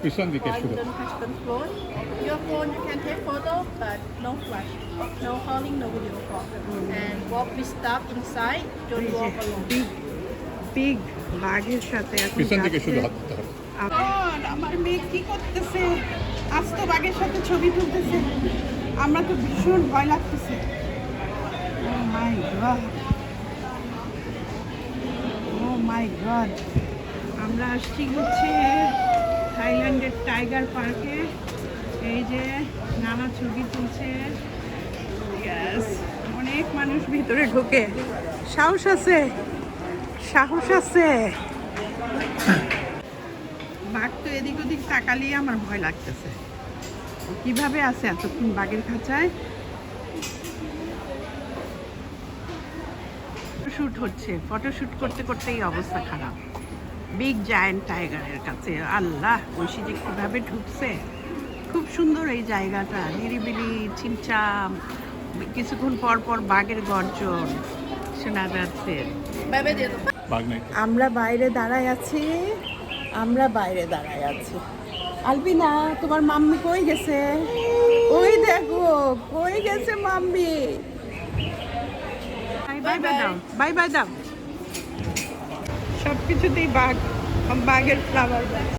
পিছন দিকে শুধু Don't touch the phone. Your phone you can take photo, but no flash, no calling, no video call. And walk with stuff inside. Don't walk alone. Big বাঘের সাথে এখন পিছন দিকে যাচ্ছে। শুধু হাত দিতে হবে। আমার মেয়ে কি করতেছে? আস্ত বাঘের সাথে ছবি তুলতেছে। আমরা তো ভীষণ ভয় লাগতেছে। ও মাই গড, ও মাই গড। আমরা আসছি হচ্ছে থাইল্যান্ডের টাইগার পার্কে। এই যে নানা ছবি তুলছে। Yes, অনেক মানুষ ভিতরে ঢোকে। সাহস আছে, সাহস আছে। বাঘ তো এদিক ওদিক তাকালেই আমার ভয় লাগতেছে। কিভাবে আছে এতক্ষণ বাঘের খাঁচায়? ফটোশুট হচ্ছে, ফটোশুট করতে করতেই অবস্থা খারাপ। বিগ জায়ান্ট টাইগারের কাছে আল্লাহ, ঐশী যে কীভাবে ঢুকছে। খুব সুন্দর এই জায়গাটা, নিরিবিলি, ছিমছাম। কিছুক্ষণ পর পর বাঘের গর্জন শোনা যাচ্ছে। Bye bye. বাঘ নাই। আমরা বাইরে দাঁড়ায় আছি, আমরা বাইরে দাঁড়ায় আছি। আলবিনা, তোমার মাম্মি কই গেছে? ওই দেখো কই গেছে মাম্মি। বাই বাই দাও, বাই বাই দাও। সব কিছুতেই বাঘ, বাঘের ফ্লাওয়ার।